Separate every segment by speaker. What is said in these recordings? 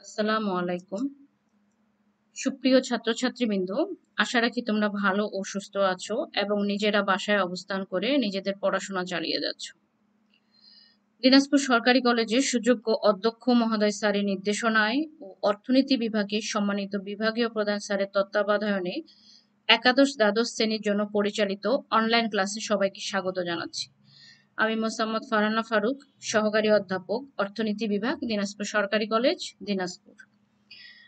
Speaker 1: আসসালামু আলাইকুম। সুপ্রিয় ছাত্রছাত্রীবৃন্দ, আশা রাখি তোমরা ভালো ও সুস্থ আছো এবং নিজেরা বাসায় অবস্থান করে নিজেদের পড়াশোনা চালিয়ে যাচ্ছ। দিনাজপুর সরকারি কলেজের সুযোগ্য অধ্যক্ষ মহোদয় স্যারের নির্দেশনায় ও অর্থনীতি বিভাগের সম্মানিত বিভাগীয় প্রধান স্যারের তত্ত্বাবধানে একাদশ দ্বাদশ শ্রেণীর জন্য পরিচালিত অনলাইন ক্লাসে সবাইকে স্বাগত জানাচ্ছি। আমি মোসাম্মদ ফারহানা ফারুক, সহকারী অধ্যাপক, অর্থনীতি বিভাগ, দিনাজপুর সরকারি কলেজ, দিনাজপুর।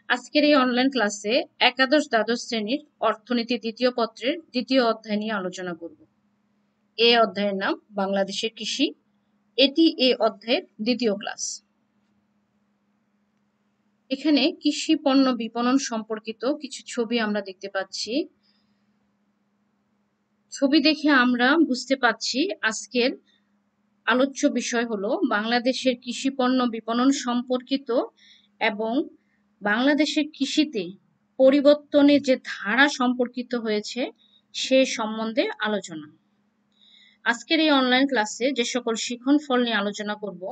Speaker 1: আজকের এই অনলাইন ক্লাসে একাদশ দ্বাদশ শ্রেণীর অর্থনীতি দ্বিতীয় পত্রের দ্বিতীয় অধ্যায় নিয়ে আলোচনা করব। এই অধ্যায়ের নাম বাংলাদেশের কৃষি। এটি এই অধ্যায়ের দ্বিতীয় ক্লাস। এখানে কৃষি পণ্য বিপণন সম্পর্কিত কিছু ছবি আমরা দেখতে পাচ্ছি। ছবি দেখে আমরা বুঝতে পারছি আজকের আলোচ্য বিষয় হলো বাংলাদেশের কৃষি পণ্য বিপণন সম্পর্কিত এবং বাংলাদেশের কৃষিতে পরিবর্তনের যে ধারা সম্পর্কিত হয়েছে সে সম্বন্ধে আলোচনা। আজকের এই অনলাইন ক্লাসে যে সকল শিখন ফল নিয়ে আলোচনা করব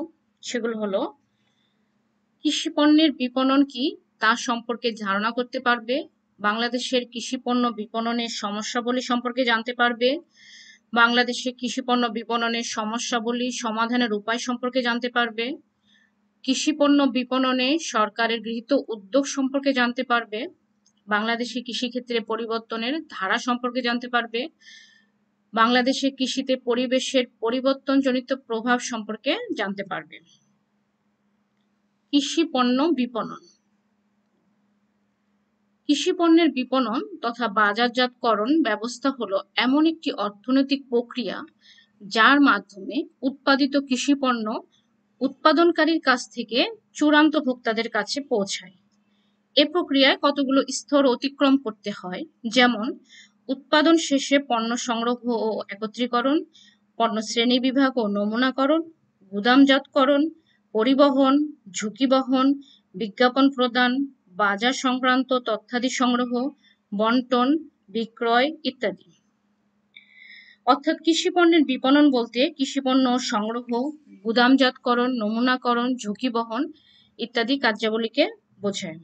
Speaker 1: সেগুলো হলো কৃষি পণ্যের বিপণন কি তা সম্পর্কে ধারণা করতে পারবে, বাংলাদেশের কৃষি পণ্য বিপণনের সমস্যাবলী সম্পর্কে জানতে পারবে, বাংলাদেশের কৃষি পণ্য বিপণনের সমস্যাবলী সমাধানের উপায় সম্পর্কে জানতে পারবে, কৃষি পণ্য বিপণনে সরকারের গৃহীত উদ্যোগ সম্পর্কে জানতে পারবে, বাংলাদেশে কৃষিক্ষেত্রে পরিবর্তনের ধারা সম্পর্কে জানতে পারবে, বাংলাদেশের কৃষিতে পরিবেশের পরিবর্তনজনিত প্রভাব সম্পর্কে জানতে পারবে। কৃষি পণ্য বিপণন। কৃষি পণ্যের বিপণন তথা বাজারজাতকরণ ব্যবস্থা হলো এমন একটি অর্থনৈতিক প্রক্রিয়া যার মাধ্যমে উৎপাদিত কৃষি পণ্য উৎপাদনকারীর কাছ থেকে চূড়ান্ত ভোক্তাদের কাছে পৌঁছায়। এ প্রক্রিয়ায় কতগুলো স্তর অতিক্রম করতে হয়, যেমন উৎপাদন শেষে পণ্য সংগ্রহ ও একত্রীকরণ, পণ্য শ্রেণীবিভাগ ও নমুনাকরণ, গুদামজাতকরণ, পরিবহন, ঝুঁকি বহন, বিজ্ঞাপন প্রদান, বাজার সংক্রান্ত তথ্যাদি সংগ্রহ, বন্টন, বিক্রয় ইত্যাদি। অর্থাৎ কৃষি পণ্যের বিপণন বলতে কৃষি পণ্য সংগ্রহ, গুদামজাতকরণ, নমুনাকরণ, ঝুঁকি বহন ইত্যাদি কার্যাবলীকে বোঝায়।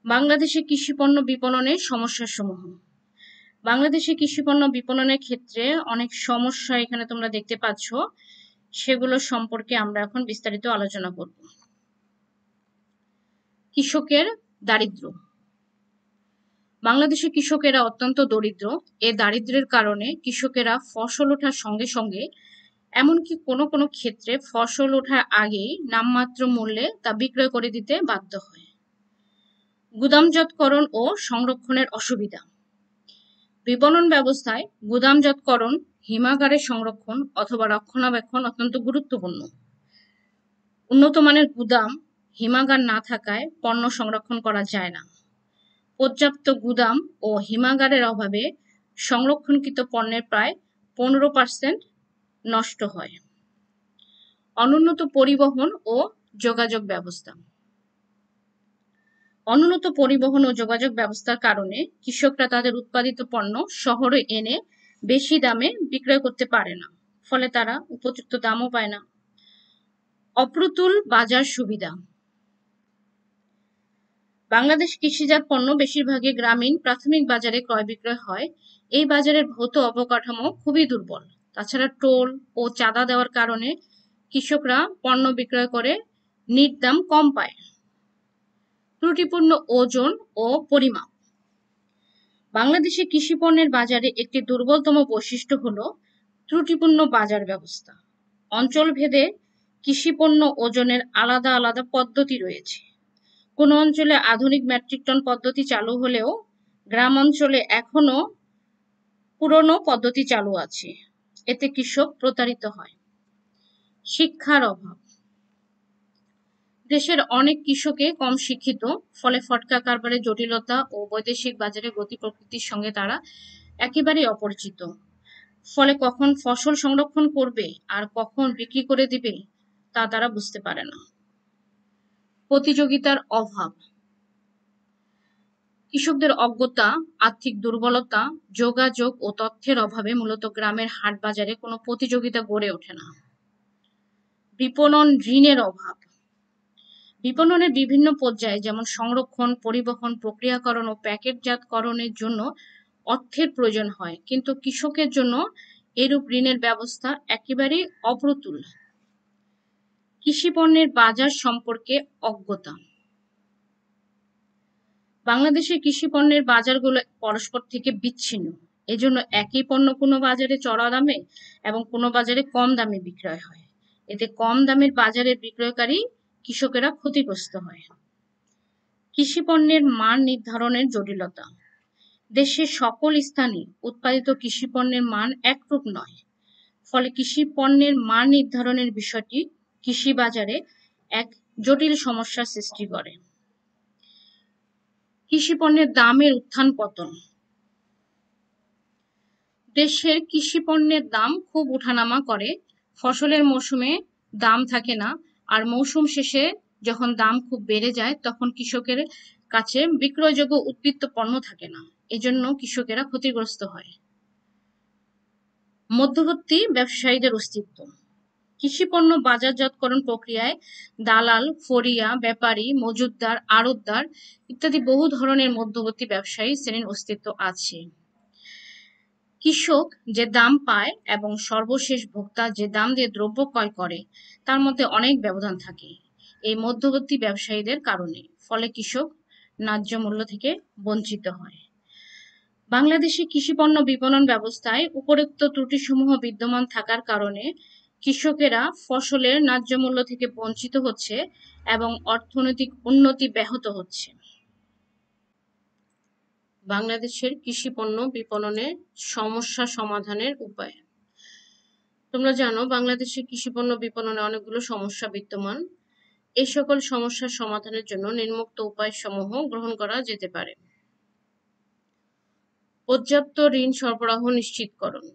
Speaker 1: বাংলাদেশে কৃষি পণ্য বিপণনের সমস্যাসমূহ। বাংলাদেশে কৃষি পণ্য বিপণনের ক্ষেত্রে অনেক সমস্যা এখানে তোমরা দেখতে পাচ্ছ, সেগুলো সম্পর্কে আমরা এখন বিস্তারিত আলোচনা করব। কৃষকের দারিদ্র্য। বাংলাদেশের কৃষকেরা অত্যন্ত দরিদ্র। এ দারিদ্র্যের কারণে কৃষকেরা ফসল ওঠার সঙ্গে সঙ্গে এমনকি কোনো কোনো ক্ষেত্রে ফসল ওঠার আগেই নামমাত্র মূল্যে তা বিক্রয় করে দিতে বাধ্য হয়। গুদামজাতকরণ ও সংরক্ষণের অসুবিধা। বিপণন ব্যবস্থায় গুদামজাতকরণ, হিমাগারে সংরক্ষণ অথবা রক্ষণাবেক্ষণ অত্যন্ত গুরুত্বপূর্ণ। উন্নত মানের গুদাম, হিমাগার না থাকায় পণ্য সংরক্ষণ করা যায় না। পর্যাপ্ত গুদাম ও হিমাগারের অভাবে সংরক্ষণকৃত পণ্যের প্রায় 15% নষ্ট হয়। অনুন্নত পরিবহন ও যোগাযোগ ব্যবস্থা। অনুন্নত পরিবহন ও যোগাযোগ ব্যবস্থার কারণে কৃষকরা তাদের উৎপাদিত পণ্য শহরে এনে বেশি দামে বিক্রয় করতে পারে না, ফলে তারা উপযুক্ত দামও পায় না। অপ্রতুল বাজার সুবিধা। বাংলাদেশ কৃষিজাত পণ্য বেশিরভাগই গ্রামীণ প্রাথমিক বাজারে ক্রয় বিক্রয় হয়। এই বাজারের ভৌত অবকাঠামো খুবই দুর্বল। তাছাড়া টোল ও চাঁদা দেওয়ার কারণে কৃষকরা পণ্য বিক্রয় করে নির্দাম কম পায়। ত্রুটিপূর্ণ ওজন ও পরিমাপ। বাংলাদেশে কৃষি পণ্যের বাজারে একটি দুর্বলতম বৈশিষ্ট্য হলো ত্রুটিপূর্ণ বাজার ব্যবস্থা। অঞ্চলভেদে কৃষি পণ্য ওজনের আলাদা আলাদা পদ্ধতি রয়েছে। কোন অঞ্চলে আধুনিক মেট্রিক টন পদ্ধতি চালু হলেও গ্রাম অঞ্চলে এখনো পুরনো পদ্ধতি চালু আছে। এতে কৃষক প্রতারিত হয়। শিক্ষার অভাব। দেশের অনেক কৃষকে কম শিক্ষিত, ফলে ফটকা কারবারের জটিলতা ও বৈদেশিক বাজারে গতি প্রকৃতির সঙ্গে তারা একেবারেই অপরিচিত। ফলে কখন ফসল সংরক্ষণ করবে আর কখন বিক্রি করে দিবে তা তারা বুঝতে পারে না। প্রতিযোগিতার অভাব। কৃষকদের অজ্ঞতা, আর্থিক দুর্বলতা, যোগাযোগ ও তথ্যের অভাবে মূলত গ্রামের হাট বাজারে কোনো প্রতিযোগিতা গড়ে ওঠে না। বিপণন ঋণের অভাব। বিপণনের বিভিন্ন পর্যায়ে যেমন সংরক্ষণ, পরিবহন, প্রক্রিয়াকরণ ও প্যাকেটজাতকরণের জন্য অর্থের প্রয়োজন হয়, কিন্তু কৃষকের জন্য এরূপ ঋণের ব্যবস্থা একেবারেই অপ্রতুল। কৃষি পণ্যের বাজার সম্পর্কে অজ্ঞতা। বাংলাদেশের কৃষি পণ্যের বাজারগুলো পরস্পর থেকে বিচ্ছিন্ন। এজন্য একই পণ্য কোনো বাজারে চড়া দামে এবং কোনো বাজারে কম দামে বিক্রয় হয়। এতে কম দামের বাজারে বিক্রয়কারী কৃষকেরা ক্ষতিগ্রস্ত হয়। কৃষি পণ্যের মান নির্ধারণের জটিলতা। দেশের সকল স্থানে উৎপাদিত কৃষি পণ্যের মান একরূপ নয়, ফলে কৃষি পণ্যের মান নির্ধারণের বিষয়টি কৃষি বাজারে এক জটিল সমস্যার সৃষ্টি করে। কৃষি পণ্যের দামের উত্থান পতন। দেশের কৃষি পণ্যের দাম খুব ওঠানামা করে। ফসলের মৌসুমে দাম থাকে না, আর মৌসুম শেষে যখন দাম খুব বেড়ে যায় তখন কৃষকের কাছে বিক্রয়যোগ্য উদ্বৃত্ত পণ্য থাকে না, এজন্য কৃষকেরা ক্ষতিগ্রস্ত হয়। মধ্যবর্তী ব্যবসায়ীদের অস্তিত্ব। কৃষি পণ্য বাজারজাতকরণ প্রক্রিয়ায় দালাল, ফড়িয়া, ব্যাপারী, মজুতদার, আড়তদার ইত্যাদি বহু ধরনের মধ্যবর্তী ব্যবসায়ী শ্রেণীর অস্তিত্ব আছে। কৃষক যে দাম পায় এবং সর্বশেষ ভোক্তা যে দাম দিয়ে দ্রব্য ক্রয় করে তার মধ্যে অনেক ব্যবধান থাকে এই মধ্যবর্তী ব্যবসায়ীদের কারণে, ফলে কৃষক ন্যায্য মূল্য থেকে বঞ্চিত হয়। বাংলাদেশে কৃষি পণ্য বিপণন ব্যবস্থায় উপরোক্ত ত্রুটিসমূহ বিদ্যমান থাকার কারণে কৃষকেরা ফসলের ন্যায্য মূল্য থেকে বঞ্চিত হচ্ছে এবং অর্থনৈতিক উন্নতি ব্যাহত হচ্ছে। বাংলাদেশের কৃষি পণ্য বিপণনের সমস্যা সমাধানের উপায়। তোমরা জানো বাংলাদেশের কৃষি পণ্য বিপণনে অনেকগুলো সমস্যা বিদ্যমান। এই সকল সমস্যার সমাধানের জন্য নিম্নোক্ত উপায়সমূহ গ্রহণ করা যেতে পারে। পর্যাপ্ত ঋণ সরবরাহ নিশ্চিতকরণ।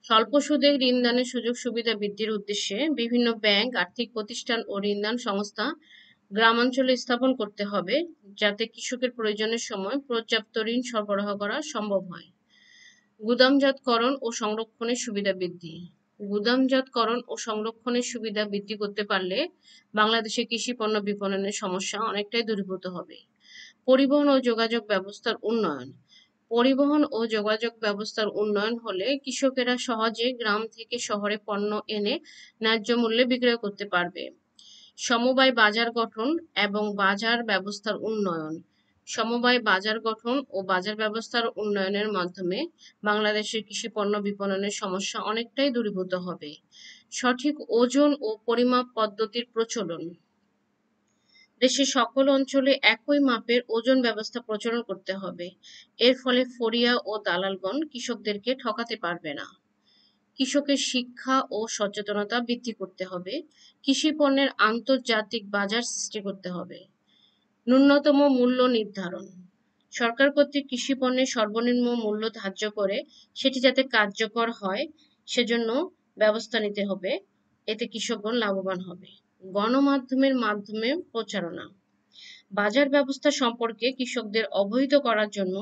Speaker 1: স্বল্প সুদে ঋণদানের সুযোগ সুবিধা বৃদ্ধির উদ্দেশ্যে বিভিন্ন ব্যাংক, আর্থিক প্রতিষ্ঠান ও ঋণদান সংস্থা গ্রামাঞ্চলে স্থাপন করতে হবে, যাতে কৃষকের প্রয়োজনের সময় পর্যাপ্ত ঋণ সরবরাহ করা সম্ভব হয়। গুদামজাতকরণ ও সংরক্ষণের সুবিধা বৃদ্ধি। গুদামজাতকরণ ও সংরক্ষণের সুবিধা বৃদ্ধি করতে পারলে বাংলাদেশে কৃষি পণ্য বিপণনের সমস্যা অনেকটাই দূরীভূত হবে। পরিবহন ও যোগাযোগ ব্যবস্থার উন্নয়ন। পরিবহন ও যোগাযোগ ব্যবস্থার উন্নয়ন হলে কৃষকেরা সহজে গ্রাম থেকে শহরে পণ্য এনে ন্যায্য মূল্যে বিক্রয় করতে পারবে। সমবায় বাজার গঠন এবং বাজার ব্যবস্থার উন্নয়ন। সমবায় বাজার গঠন ও বাজার ব্যবস্থার উন্নয়নের মাধ্যমে বাংলাদেশের কৃষি পণ্য বিপণনের সমস্যা অনেকটাই দূরীভূত হবে। সঠিক ওজন ও পরিমাপ পদ্ধতির প্রচলন। দেশের সকল অঞ্চলে একই মাপের ওজন ব্যবস্থা প্রচলন করতে হবে। এর ফলে ফড়িয়া ও দালালগণ কৃষকদেরকে ঠকাতে পারবে না। কৃষকের শিক্ষা ও সচেতনতা বৃদ্ধি করতে হবে। কৃষি পণ্যের আন্তর্জাতিক বাজার সৃষ্টি করতে হবে। ন্যূনতম মূল্য নির্ধারণ। সরকার কর্তৃক কৃষি পণ্যের সর্বনিম্ন মূল্য ধার্য করে সেটি যাতে কার্যকর হয় সেজন্য ব্যবস্থা নিতে হবে, এতে কৃষকগণ লাভবান হবে। গণমাধ্যমের মাধ্যমে প্রচারণা। বাজার ব্যবস্থা সম্পর্কে কৃষকদের অবহিত করার জন্য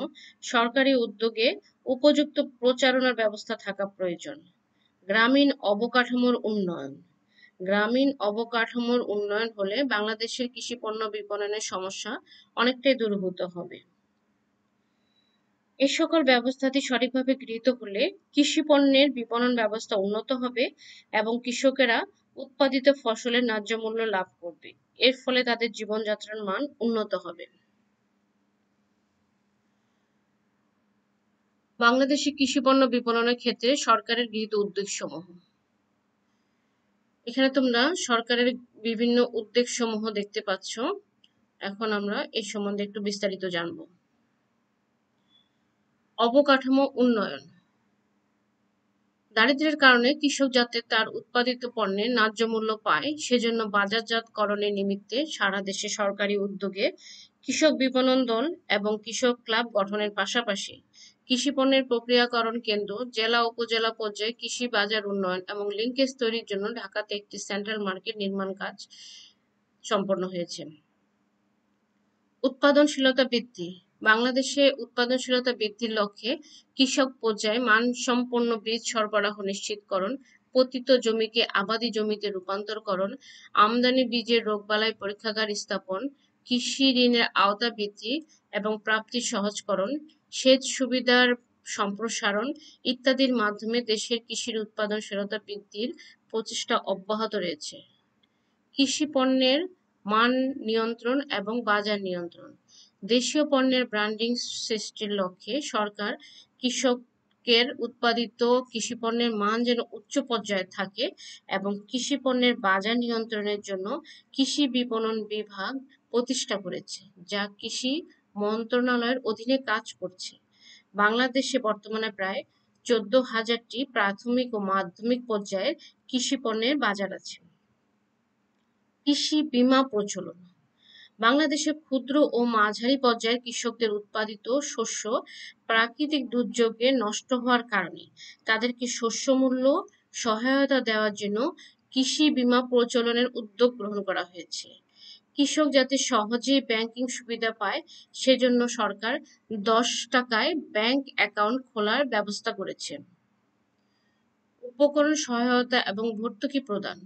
Speaker 1: সরকারি উদ্যোগে উপযুক্ত প্রচারণার ব্যবস্থা থাকা প্রয়োজন। গ্রামীণ অবকাঠামোর উন্নয়ন। গ্রামীণ অবকাঠামোর উন্নয়ন হলে বাংলাদেশের কৃষি পণ্য বিপণনের সমস্যা অনেকটাই দূরীভূত হবে। এই সকল ব্যবস্থাটি সঠিকভাবে গৃহীত হলে কৃষি পণ্যের বিপণন ব্যবস্থা উন্নত হবে এবং কৃষকেরা উৎপাদিত ফসলের ন্যায্য মূল্য লাভ করবে। এর ফলে তাদের জীবনযাত্রার মান উন্নত হবে। বাংলাদেশে কৃষি পণ্য বিপণনের ক্ষেত্রে সরকারের গৃহীত উদ্যোগসমূহ। এখানে তোমরা সরকারের বিভিন্ন উদ্যোগসমূহ দেখতে পাচ্ছ। এখন আমরা এই সম্বন্ধে একটু বিস্তারিত জানব। অবকাঠামো উন্নয়ন। দারিদ্র্যের কারণে কৃষক যাতে তার উৎপাদিত পণ্যের ন্যায্য মূল্য পায় সেজন্য বাজারজাতকরণের নিমিত্তে সারা দেশে সরকারি উদ্যোগে কৃষক বিপণন দল এবং কৃষক ক্লাব গঠনের পাশাপাশি কৃষি পণ্যের প্রক্রিয়াকরণ কেন্দ্র, জেলা উপজেলা পর্যায়ে কৃষি বাজার উন্নয়ন এবং লিঙ্কেজ তৈরির জন্য ঢাকাতে একটি সেন্ট্রাল মার্কেট নির্মাণ কাজ সম্পন্ন হয়েছে। উৎপাদনশীলতা বৃদ্ধি। বাংলাদেশে উৎপাদনশীলতা বৃদ্ধির লক্ষ্যে কৃষক পর্যায়ে মানসম্পন্ন বীজ সরবরাহ নিশ্চিতকরণ, পতিত জমিকে আবাদি জমিতে রূপান্তরকরণ, আমদানি বীজের রোগবালাই পরীক্ষাগার স্থাপন, কৃষি ঋণের আওতা বৃদ্ধি এবং প্রাপ্তি সহজকরণ, সেচ সুবিধার সম্প্রসারণ ইত্যাদির মাধ্যমে দেশের কৃষির উৎপাদনশীলতা বৃদ্ধির প্রচেষ্টা অব্যাহত রয়েছে। কৃষি পণ্যের মান নিয়ন্ত্রণ এবং বাজার নিয়ন্ত্রণ। দেশীয় পণ্যের ব্র্যান্ডিং সৃষ্টির লক্ষ্যে সরকার কৃষকের উৎপাদিত কৃষি পণ্যের মান যেন উচ্চ পর্যায়ে থাকে এবং কৃষি পণ্যের বাজার নিয়ন্ত্রণের জন্য কৃষি বিপণন বিভাগ প্রতিষ্ঠা করেছে, যা কৃষি মন্ত্রণালয়ের অধীনে কাজ করছে। বাংলাদেশে বর্তমানে প্রায় 14,000টি প্রাথমিক ও মাধ্যমিক পর্যায়ের কৃষি পণ্যের বাজার আছে। কৃষি বীমা প্রচলন। বাংলাদেশের ক্ষুদ্র ও মাঝারি পর্যায়ের কৃষকদের উৎপাদিত শস্য প্রাকৃতিক দুর্যোগে নষ্ট হওয়ার কারণে তাদেরকে শস্য মূল্য সহায়তা দেওয়ার জন্য কৃষি বীমা প্রচলনের উদ্যোগ গ্রহণ করা হয়েছে। কৃষক যাতে সহজেই ব্যাংকিং সুবিধা পায় সেজন্য সরকার 10 টাকায় ব্যাংক অ্যাকাউন্ট খোলার ব্যবস্থা করেছে। উপকরণ সহায়তা এবং ভর্তুকি প্রদান।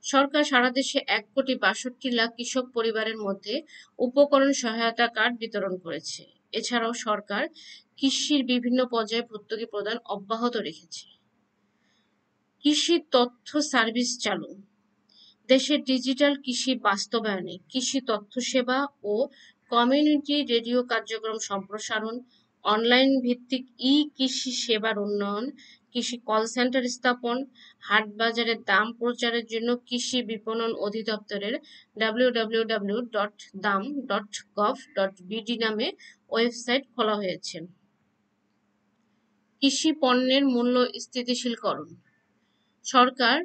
Speaker 1: সরকার সারা দেশে 1,62,00,000 কৃষক পরিবারের মধ্যে উপকরণ সহায়তা কার্ড বিতরণ করেছে। এছাড়াও সরকার কৃষির বিভিন্ন পর্যায়ে ভর্তুকি প্রদান অব্যাহত রেখেছে। কৃষি তথ্য সার্ভিস চালু। দেশের ডিজিটাল কৃষি বাস্তবায়নে কৃষি তথ্য সেবা ও কমিউনিটি রেডিও কার্যক্রম সম্প্রসারণ, অনলাইন ভিত্তিক কৃষি সেবার উন্নয়ন, কৃষি কল সেন্টার স্থাপন, হাট বাজারের দাম প্রচারের জন্য কৃষি বিপণন অধিদপ্তরের www.dam.gov.bd নামে ওয়েবসাইট খোলা হয়েছে। কৃষি পণ্যের মূল্য স্থিতিশীলকরণ। সরকার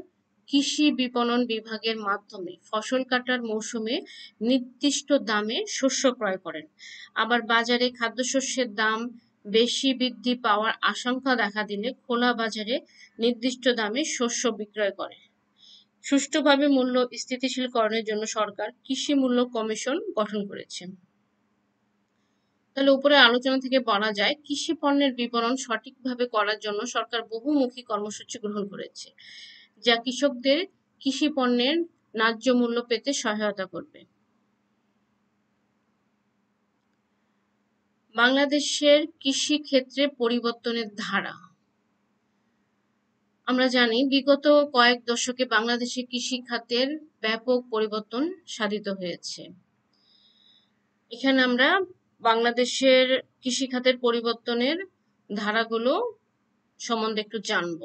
Speaker 1: কৃষি বিপণন বিভাগের মাধ্যমে ফসল কাটার মৌসুমে নির্দিষ্ট দামে শস্য ক্রয় করেন। আবার বাজারে খাদ্যশস্যের দাম বেশি বৃদ্ধি পাওয়ার আশঙ্কা দেখা দিলে খোলা বাজারে নির্দিষ্ট দামে শস্য বিক্রয় করে। সুষ্ঠুভাবে মূল্য স্থিতিশীলকরণের জন্য সরকার কৃষি মূল্য কমিশন গঠন করেছে। তাহলে উপরে আলোচনা থেকে বলা যায় কৃষি পণ্যের বিপণন সঠিকভাবে করার জন্য সরকার বহুমুখী কর্মসূচি গ্রহণ করেছে, যা কৃষকদের কৃষি পণ্যের ন্যায্য মূল্য পেতে সহায়তা করবে। বাংলাদেশের কৃষি ক্ষেত্রে পরিবর্তনের ধারা। আমরা জানি বিগত কয়েক দশকে বাংলাদেশের কৃষি খাতের ব্যাপক পরিবর্তন সাধিত হয়েছে। এখানে আমরা বাংলাদেশের কৃষি খাতের পরিবর্তনের ধারাগুলো সম্বন্ধে একটু জানব।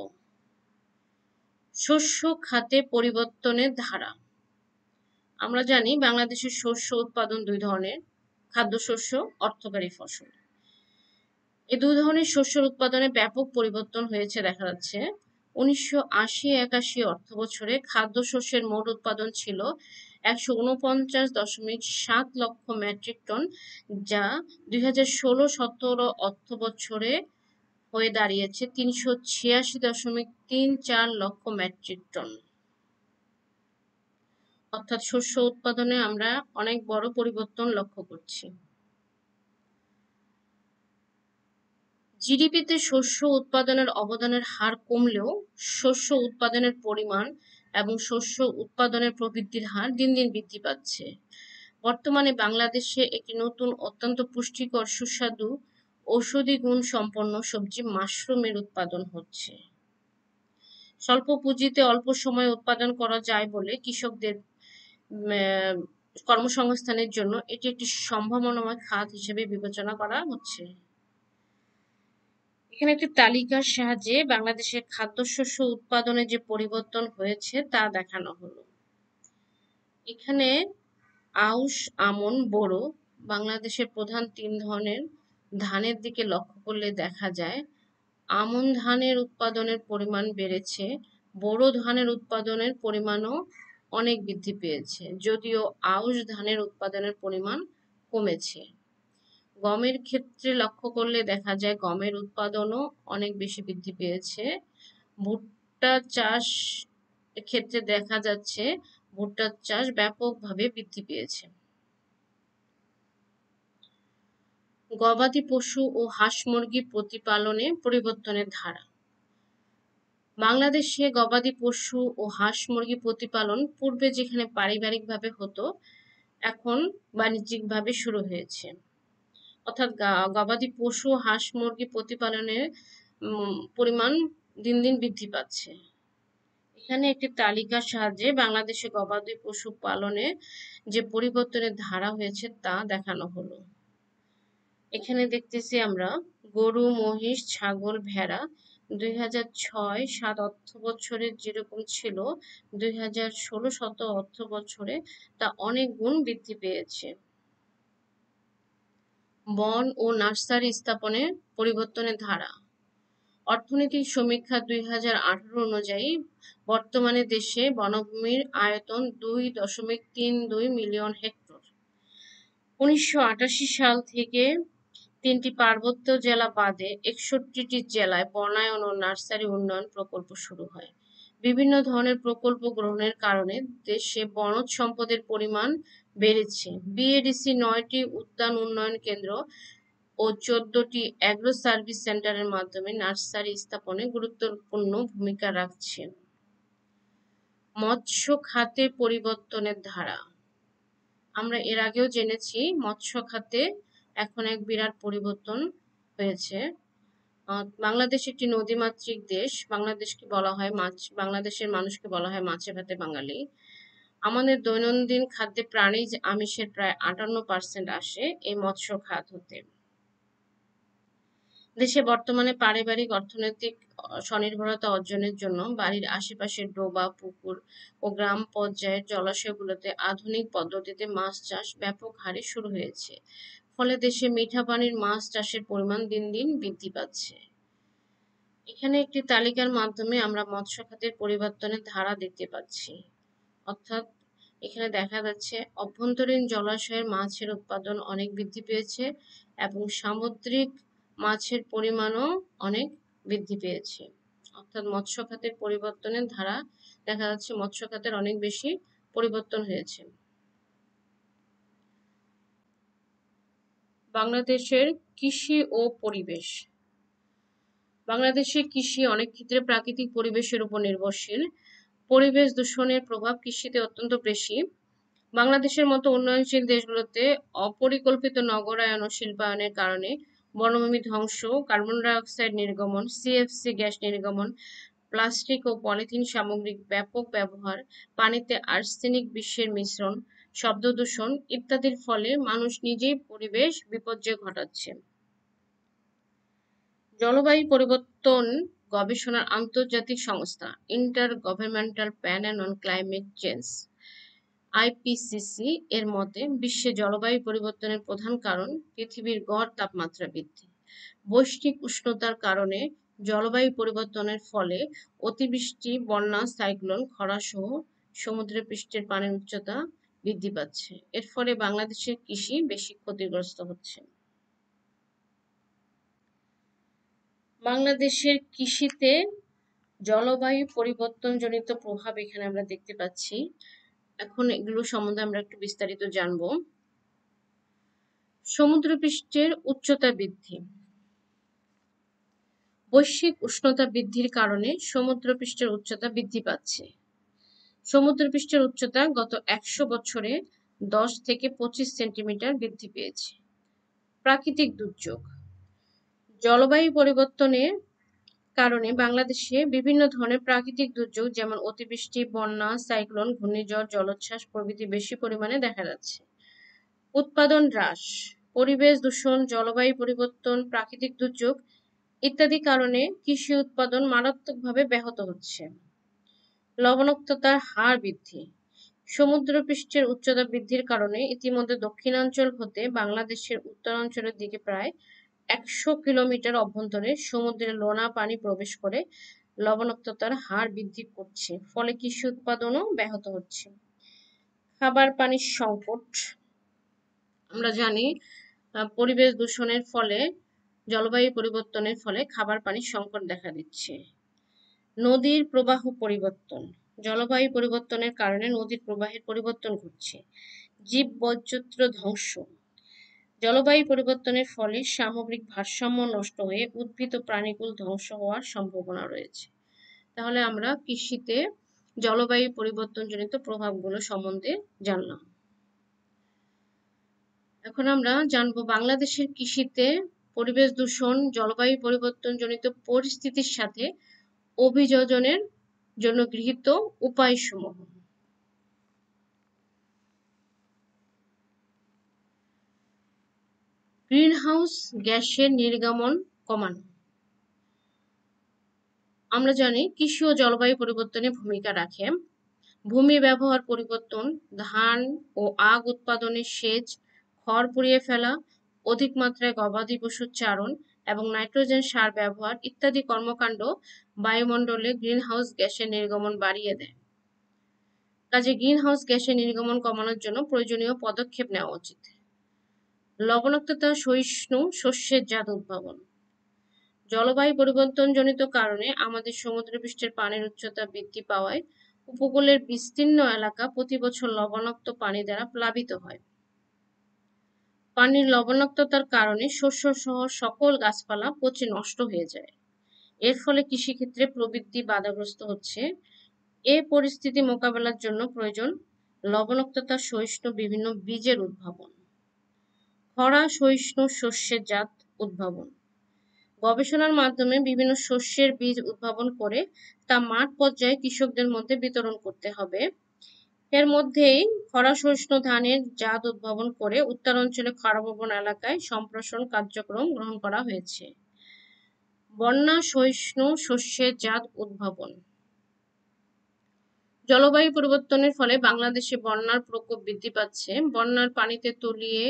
Speaker 1: শস্য খাতে পরিবর্তনের ধারা। আমরা জানি বাংলাদেশের শস্য উৎপাদন দুই ধরনের, খাদ্যশস্য, অর্থকরী ফসল। এই দুই ধরনের শস্যের উৎপাদনে ব্যাপক পরিবর্তন হয়েছে দেখা যাচ্ছে। 1980-81 অর্থ বছরে খাদ্যশস্যের মোট উৎপাদন ছিল 149.7 লক্ষ মেট্রিক টন, যা 2016-17 অর্থ বছরে হয়ে দাঁড়িয়েছে 386.34 লক্ষ মেট্রিক টন। অর্থাৎ শস্য উৎপাদনে আমরা অনেক বড় পরিবর্তন লক্ষ্য করছি। জিডিপিতে শস্য উৎপাদনের অবদানের হার কমলেও শস্য উৎপাদনের পরিমাণ এবং শস্য উৎপাদনের প্রবৃদ্ধির হার দিন দিন বৃদ্ধি পাচ্ছে। বর্তমানে বাংলাদেশে একটি নতুন অত্যন্ত পুষ্টিকর সুস্বাদু ঔষধি গুণ সম্পন্ন সবজি মাশরুমের উৎপাদন হচ্ছে। স্বল্প পুঁজিতে অল্প সময়ে উৎপাদন করা যায় বলে কৃষকদের কর্মসংস্থানের জন্য এটি একটি সম্ভাবনাময় খাত হিসেবে বিবেচনা করা হচ্ছে। এখানে একটি তালিকার সাহায্যে বাংলাদেশের খাদ্যশস্য উৎপাদনে যে পরিবর্তন হয়েছে তা দেখানো হলো। এখানে আউশ, আমন, বোরো বাংলাদেশের প্রধান 3 ধরনের ধানের দিকে লক্ষ্য করলে দেখা যায় আমন ধানের উৎপাদনের পরিমাণ বেড়েছে, বোরো ধানের উৎপাদনের পরিমাণও অনেক বৃদ্ধি পেয়েছে, যদিও আউশ ধানের উৎপাদনের পরিমাণ কমেছে। গমের ক্ষেত্রে লক্ষ্য করলে দেখা যায় গমের উৎপাদনও অনেক বেশি বৃদ্ধি পেয়েছে। ভুট্টা চাষ ক্ষেত্রে দেখা যাচ্ছে ভুট্টার চাষ ব্যাপকভাবে বৃদ্ধি পেয়েছে। গবাদি পশু ও হাঁস মুরগি প্রতিপালনে পরিবর্তনের ধারা। বাংলাদেশে গবাদি পশু ও হাঁস মুরগি প্রতিপালন পূর্বে যেখানে পারিবারিকভাবে হতো, এখন বাণিজ্যিকভাবে শুরু হয়েছে। অর্থাৎ গবাদি পশু হাঁস মুরগি প্রতিপালনের পরিমাণ দিন দিন বৃদ্ধি পাচ্ছে। এখানে একটি তালিকার সাহায্যে বাংলাদেশে গবাদি পশু পালনে যে পরিবর্তনের ধারা হয়েছে তা দেখানো হলো। এখানে দেখতেছি আমরা গরু, মহিষ, ছাগল, ভেড়া 2006-07 অর্থ বছরে যেরকম ছিল 2016-17 অর্থ বছরে তা অনেক গুণ বৃদ্ধি পেয়েছে। বন ও নার্সারি স্থাপনের পরিবর্তনের ধারা। অর্থনৈতিক সমীক্ষা 2018 অনুযায়ী বর্তমানে দেশে বনভূমির আয়তন 2.32 মিলিয়ন হেক্টর। 1988 সাল থেকে 3টি পার্বত্য জেলা বাদে 61টি জেলায় বনায়ন ও নার্সারি উন্নয়ন প্রকল্প শুরু হয়। বিভিন্ন ধরনের প্রকল্প গ্রহণের কারণে দেশে বনজ সম্পদের পরিমাণ বেড়েছে। বিএডিসি 9টি উদ্যান উন্নয়ন কেন্দ্র ও 14টি অ্যাগ্রো সার্ভিস সেন্টারের মাধ্যমে নার্সারি স্থাপনে গুরুত্বপূর্ণ ভূমিকা রাখছে। মৎস্য খাতে পরিবর্তনের ধারা। আমরা এর আগেও জেনেছি মৎস্য খাতে এখন এক বিরাট পরিবর্তন হয়েছে। বাংলাদেশ একটি নদীমাতৃক দেশ। বাংলাদেশকে বলা হয় বাংলাদেশের মানুষকে বলা হয় মাছে ভাতে বাঙালি। আমাদের দৈনন্দিন খাদ্যে প্রাণীজ আমিষের প্রায় 58% আসে এই মৎস্য খাত হতে। দেশে বর্তমানে পারিবারিক অর্থনৈতিক স্বনির্ভরতা অর্জনের জন্য বাড়ির আশেপাশের ডোবা, পুকুর ও গ্রাম পর্যায়ের জলাশয়গুলোতে আধুনিক পদ্ধতিতে মাছ চাষ ব্যাপক হারে শুরু হয়েছে। ফলে দেশে মিঠা পানির মাছ চাষের পরিমাণ দিন দিন বৃদ্ধি পাচ্ছে। এখানে একটি তালিকার মাধ্যমে আমরা মৎস্য খাতের পরিবর্তনের ধারা দেখতে পাচ্ছি। অর্থাৎ এখানে দেখা যাচ্ছে অভ্যন্তরীণ জলাশয়ের মাছের উৎপাদন অনেক বৃদ্ধি পেয়েছে এবং সামুদ্রিক মাছের পরিমাণও অনেক বৃদ্ধি পেয়েছে। অর্থাৎ মৎস্য খাতের পরিবর্তনের ধারা দেখা যাচ্ছে মৎস্য খাতের অনেক বেশি পরিবর্তন হয়েছে। বাংলাদেশের কৃষি ও পরিবেশ। বাংলাদেশের কৃষি অনেক ক্ষেত্রে প্রাকৃতিক পরিবেশের উপর নির্ভরশীল। পরিবেশ দূষণের প্রভাব কৃষিতে অত্যন্ত বেশি। বাংলাদেশের মতো উন্নয়নশীল দেশগুলোতে অপরিকল্পিত নগরায়ন ও শিল্পায়নের কারণে বনভূমি ধ্বংস, কার্বন ডাই অক্সাইড নির্গমন, সিএফসি গ্যাস নির্গমন, প্লাস্টিক ও পলিথিন সামগ্রিক ব্যাপক ব্যবহার, পানিতে আর্সেনিক বিষের মিশ্রণ, শব্দ দূষণ ইত্যাদির ফলে মানুষ নিজেই পরিবেশ বিপর্যয় ঘটাচ্ছে। জলবায়ু পরিবর্তন গবেষণার আন্তর্জাতিক সংস্থা ইন্টারগভর্নমেন্টাল panel on climate change IPCC এর মতে বিশ্বে জলবায়ু পরিবর্তনের প্রধান কারণ পৃথিবীর গড় তাপমাত্রা বৃদ্ধি। বৈশ্বিক উষ্ণতার কারণে জলবায়ু পরিবর্তনের ফলে অতিবৃষ্টি, বন্যা, সাইক্লোন, খরা সহ সমুদ্রের পৃষ্ঠের পানির উচ্চতা বৃদ্ধি পাচ্ছে। এর ফলে বাংলাদেশের কৃষি বেশি ক্ষতিগ্রস্ত হচ্ছে। বাংলাদেশের কৃষিতে জলবায়ু পরিবর্তনজনিত প্রভাব এখানে আমরা দেখতে পাচ্ছি। এখন এগুলো সম্বন্ধে আমরা একটু বিস্তারিত জানব। সমুদ্রপৃষ্ঠের উচ্চতা বৃদ্ধি। বৈশ্বিক উষ্ণতা বৃদ্ধির কারণে সমুদ্রপৃষ্ঠের উচ্চতা বৃদ্ধি পাচ্ছে। সমুদ্রপৃষ্ঠের উচ্চতা গত 100 বছরে 10 থেকে 25 সেন্টিমিটার বৃদ্ধি পেয়েছে। প্রাকৃতিক দুর্যোগ। জলবায়ু পরিবর্তনের কারণে বাংলাদেশে বিভিন্ন ধরনের প্রাকৃতিক দুর্যোগ যেমন অতিবৃষ্টি, বন্যা, সাইক্লোন, ঘূর্ণিঝড়, জলোচ্ছ্বাস প্রভৃতি বেশি পরিমাণে দেখা যাচ্ছে। উৎপাদন হ্রাস, পরিবেশ দূষণ, জলবায়ু পরিবর্তন, প্রাকৃতিক দুর্যোগ ইত্যাদি কারণে কৃষি উৎপাদন মারাত্মকভাবে ব্যাহত হচ্ছে। লবণাক্ততার হার বৃদ্ধি। সমুদ্রপৃষ্ঠের উচ্চতা বৃদ্ধির কারণে ইতিমধ্যে দক্ষিণাঞ্চল হতে বাংলাদেশের উত্তরাঞ্চলের দিকে প্রায় 100 কিলোমিটার অভ্যন্তরে সমুদ্রের লোনা পানি প্রবেশ করে লবণাক্ততার হার বৃদ্ধি করছে। ফলে কৃষি উৎপাদনও ব্যাহত হচ্ছে। খাবার পানির সংকট। আমরা জানি পরিবেশ দূষণের ফলে, জলবায়ু পরিবর্তনের ফলে খাবার পানির সংকট দেখা দিচ্ছে। নদীর প্রবাহ পরিবর্তন। জলবায়ু পরিবর্তনের কারণে নদীর প্রবাহের পরিবর্তন ঘটছে। জীববৈচিত্র্য ধ্বংস। জলবায়ু পরিবর্তনের ফলে সামগ্রিক ভারসাম্য নষ্ট হয়ে উদ্ভিদ ও প্রাণীকুল ধ্বংস হওয়ার সম্ভাবনা রয়েছে। তাহলে আমরা কৃষিতে জলবায়ু পরিবর্তনজনিত প্রভাবগুলো সম্বন্ধে জানলাম। এখন আমরা জানবো বাংলাদেশের কৃষিতে পরিবেশ দূষণ, জলবায়ু পরিবর্তনজনিত পরিস্থিতির সাথে অভিযোজনের জন্য গৃহীত উপায়সমূহ। গ্রিনহাউস গ্যাসের নির্গমন কমানো। আমরা জানি কৃষি ও জলবায়ু পরিবর্তনে ভূমিকা রাখে ভূমি ব্যবহার পরিবর্তন, ধান ও আখ উৎপাদনে সেচ, খড় পুড়িয়ে ফেলা, অধিক মাত্রায় গবাদি পশুর চারণ এবং নাইট্রোজেন সার ব্যবহার ইত্যাদি কর্মকাণ্ড বায়ুমণ্ডলে গ্রিনহাউস গ্যাসের নির্গমন বাড়িয়ে দেয়। কাজে গ্রিনহাউস গ্যাসের নির্গমন কমানোর জন্য প্রয়োজনীয় পদক্ষেপ নেওয়া উচিত। লবণাক্ততা সহিষ্ণু শস্যের জাত উদ্ভাবন। জলবায়ু পরিবর্তনজনিত কারণে আমাদের সমুদ্রপৃষ্ঠের পানির উচ্চতা বৃদ্ধি পাওয়ায় উপকূলের বিস্তীর্ণ এলাকা প্রতি বছর লবণাক্ত পানি দ্বারা প্লাবিত হয়। পানির লবণাক্ততার কারণে শস্য সহ সকল গাছপালা পচে নষ্ট হয়ে যায়। এর ফলে কৃষিক্ষেত্রে প্রবৃদ্ধি বাধাগ্রস্ত হচ্ছে। এ পরিস্থিতি মোকাবেলার জন্য প্রয়োজন লবণাক্ততা সহিষ্ণু বিভিন্ন বীজের উদ্ভাবন। খরা সহিষ্ণু শস্যের জাত উদ্ভাবন। গবেষণার মাধ্যমে বিভিন্ন শস্যের বীজ উদ্ভাবন করে তা মাঠ পর্যায়ে কৃষকদের মধ্যে বিতরণ করতে হবে। এর মধ্যেই খরা সহিষ্ণু ধানের জাত উদ্ভাবন করে উত্তরাঞ্চলে খরাপ্রবণ এলাকায় সম্প্রসারণ কার্যক্রম গ্রহণ করা হয়েছে। বন্যা সহিষ্ণু শস্যের জাত উদ্ভাবন। জলবায়ু পরিবর্তনের ফলে বাংলাদেশে বন্যার প্রকোপ বৃদ্ধি পাচ্ছে। বন্যার পানিতে তলিয়ে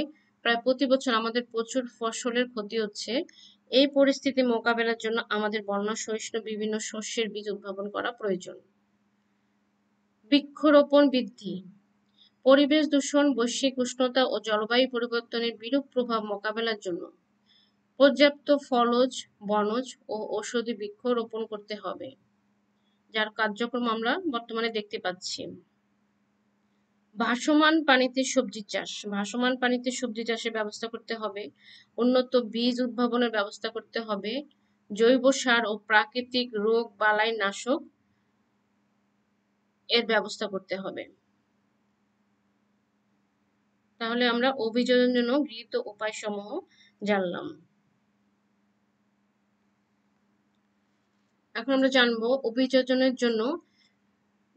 Speaker 1: প্রায় প্রতি বছর আমাদের প্রচুর ফসলের ক্ষতি হচ্ছে। এই পরিস্থিতি মোকাবেলার জন্য আমাদের বন্যা সহিষ্ণু বিভিন্ন শস্যের বীজ উদ্ভাবন করা প্রয়োজন। বৃক্ষরোপণ বৃদ্ধি। পরিবেশ দূষণ, বৈশ্বিক উষ্ণতা ও জলবায়ু পরিবর্তনের বিরূপ প্রভাব মোকাবেলার জন্য পর্যাপ্ত ফলজ, বনজ ও ঔষধি বৃক্ষ রোপণ করতে হবে, যার কার্যক্রম আমরা বর্তমানে দেখতে পাচ্ছি। ভাসমান পানিতে সবজি চাষ। ভাসমান পানিতে সবজি চাষের ব্যবস্থা করতে হবে। উন্নত বীজ উদ্ভাবনের ব্যবস্থা করতে হবে। জৈব সার ও প্রাকৃতিক রোগ বালাই নাশক এর ব্যবস্থা করতে হবে। তাহলে আমরা অভিযোজনের জন্য গৃহীত উপায়সমূহ জানলাম। এখন আমরা জানবো অভিযোজনের জন্য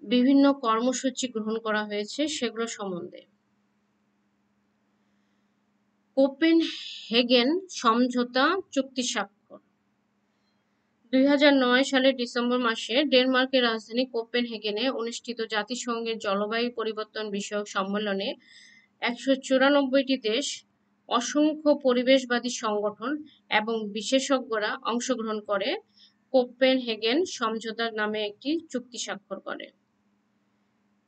Speaker 1: বিভিন্ন কর্মসূচি গ্রহণ করা হয়েছে সেগুলো সম্বন্ধে। কোপেনহেগেন সমঝোতা চুক্তি স্বাক্ষর। 2009 সালের ডিসেম্বর মাসে ডেনমার্কের রাজধানী কোপেনহেগেনে অনুষ্ঠিত জাতিসংঘের জলবায়ু পরিবর্তন বিষয়ক সম্মেলনে 194টি দেশ, অসংখ্য পরিবেশবাদী সংগঠন এবং বিশেষজ্ঞরা অংশগ্রহণ করে কোপেনহেগেন সমঝোতা নামে একটি চুক্তি স্বাক্ষর করে।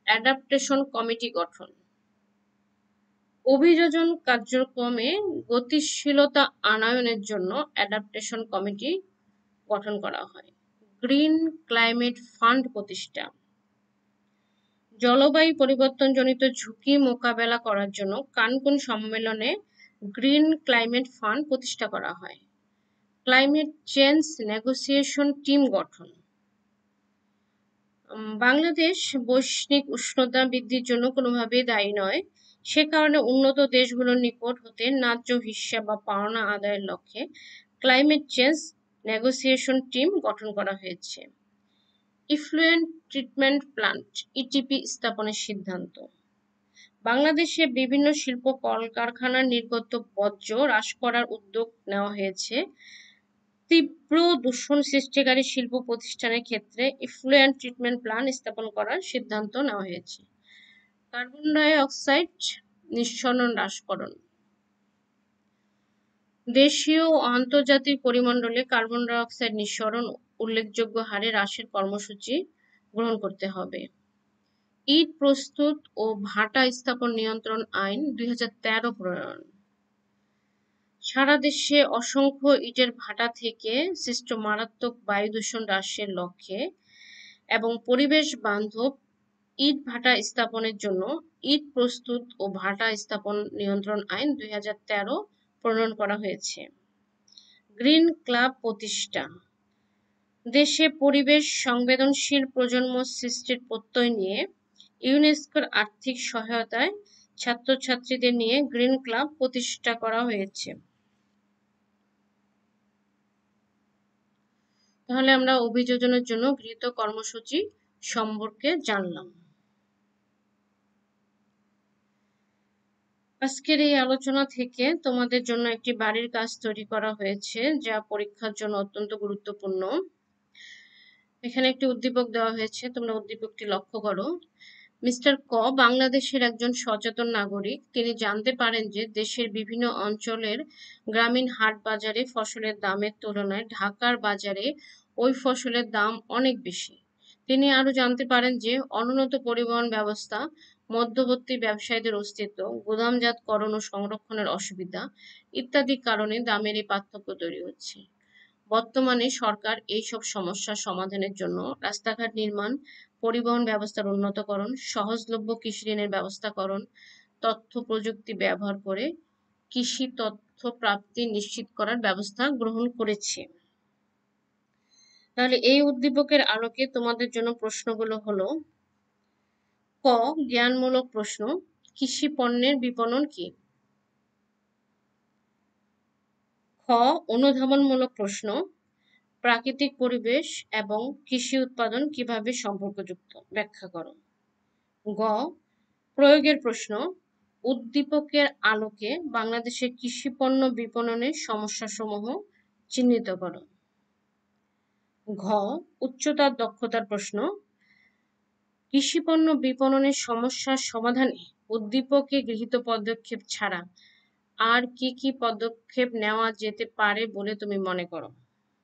Speaker 1: অ্যাডাপ্টেশন কমিটি গঠন। অভিযোজন কার্যক্রমে গতিশীলতা আনয়নের জন্য অ্যাডাপ্টেশন কমিটি গঠন করা হয়। গ্রিন ক্লাইমেট ফান্ড প্রতিষ্ঠা। জলবায়ু পরিবর্তনজনিত ঝুঁকি মোকাবেলা করার জন্য কানকুন সম্মেলনে গ্রিন ক্লাইমেট ফান্ড প্রতিষ্ঠা করা হয়। ক্লাইমেট চেঞ্জ নেগোসিয়েশন টিম গঠন। বাংলাদেশ বৈশ্বিক উষ্ণতা বৃদ্ধির জন্য কোনোভাবেই দায়ী নয়। সে কারণে উন্নত দেশগুলোর নিকট হতে ন্যায্য হিস্যা বা পাওনা আদায়ের লক্ষ্যে ক্লাইমেট চেঞ্জ নেগোসিয়েশন টিম গঠন করা হয়েছে। ইফ্লুয়েন্ট ট্রিটমেন্ট প্ল্যান্ট ইটিপি স্থাপনের সিদ্ধান্ত। বাংলাদেশে বিভিন্ন শিল্প কলকারখানার নির্গত বর্জ্য হ্রাস করার উদ্যোগ নেওয়া হয়েছে। তীব্র দূষণ সৃষ্টিকারী শিল্প প্রতিষ্ঠানের ক্ষেত্রে ইফ্লুয়েন্ট ট্রিটমেন্ট প্ল্যান্ট স্থাপন করার সিদ্ধান্ত নেওয়া হয়েছে। কার্বন ডাই অক্সাইড নিঃসরণ হ্রাসকরণ। দেশীয় ও আন্তর্জাতিক পরিমণ্ডলে কার্বন ডাই অক্সাইড নিঃসরণ উল্লেখযোগ্য হারে হ্রাসের কর্মসূচি গ্রহণ করতে হবে। ইট প্রস্তুত ও ভাটা স্থাপন নিয়ন্ত্রণ আইন 2013 প্রণয়ন। সারা দেশে অসংখ্য ইটের ভাটা থেকে সৃষ্ট মারাত্মক বায়ু দূষণ হ্রাসের লক্ষ্যে এবং পরিবেশ বান্ধব ইট ভাটা স্থাপনের জন্য ইট প্রস্তুত ও ভাটা স্থাপন নিয়ন্ত্রণ আইন 2013 প্রণয়ন করা হয়েছে। গ্রিন ক্লাব প্রতিষ্ঠা। দেশে পরিবেশ সংবেদনশীল প্রজন্ম সৃষ্টির প্রত্যয় নিয়ে ইউনেস্কোর আর্থিক সহায়তায় ছাত্রছাত্রীদের নিয়ে গ্রিন ক্লাব প্রতিষ্ঠা করা হয়েছে। তাহলে আমরা অভিযোজনের জন্য গৃহীত কর্মসূচি সম্পর্কে জানলাম। আজকের এই আলোচনা থেকে তোমাদের জন্য একটি বাড়ির কাজ তৈরি করা হয়েছে, যা পরীক্ষার জন্য অত্যন্ত গুরুত্বপূর্ণ। এখানে একটি উদ্দীপক দেওয়া হয়েছে, তোমরা উদ্দীপকটি লক্ষ্য করো। মিস্টার ক বাংলাদেশের একজন সচেতন নাগরিক। তিনি জানতে পারেন যে দেশের বিভিন্ন অঞ্চলের গ্রামীণ হাট বাজারে ফসলের দামের তুলনায় ঢাকার বাজারে ওই ফসলের দাম অনেক বেশি। তিনি আরও জানতে পারেন যে অনুন্নত পরিবহন ব্যবস্থা, মধ্যবর্তী ব্যবসায়ীদের অস্তিত্ব, গুদামজাতকরণ ও সংরক্ষণের অসুবিধা ইত্যাদি কারণে দামের এই পার্থক্য তৈরি হচ্ছে। বর্তমানে সরকার এইসব সমস্যার সমাধানের জন্য রাস্তাঘাট নির্মাণ, পরিবহন ব্যবস্থার উন্নতকরণ, সহজলভ্য কৃষি ঋণের ব্যবস্থাকরণ, তথ্য প্রযুক্তি ব্যবহার করে কৃষি তথ্য প্রাপ্তি নিশ্চিত করার ব্যবস্থা গ্রহণ করেছে। তাহলে এই উদ্দীপকের আলোকে তোমাদের জন্য প্রশ্নগুলো হলো: ক জ্ঞানমূলক প্রশ্ন, কৃষি পণ্যের বিপণন কি? খ অনুধাবনমূলক প্রশ্ন, প্রাকৃতিক পরিবেশ এবং কৃষি উৎপাদন কিভাবে সম্পর্কযুক্ত, ব্যাখ্যা করো। গ প্রয়োগের প্রশ্ন, উদ্দীপকের আলোকে বাংলাদেশের কৃষি পণ্য বিপণনের সমস্যাসমূহ চিহ্নিত করো। ঘ উচ্চতর দক্ষতার প্রশ্ন, কৃষি পণ্য বিপণনের সমস্যার সমাধানে উদ্দীপকে গৃহীত পদক্ষেপ ছাড়া আর কি কি পদক্ষেপ নেওয়া যেতে পারে বলে তুমি মনে করো,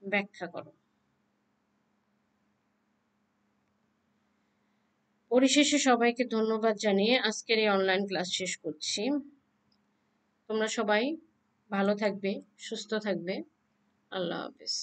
Speaker 1: ব্যাখ্যা করো। পরিশেষে সবাইকে ধন্যবাদ জানিয়ে আজকের এই অনলাইন ক্লাস শেষ করছি। তোমরা সবাই ভালো থাকবে, সুস্থ থাকবে। আল্লাহ হাফেজ।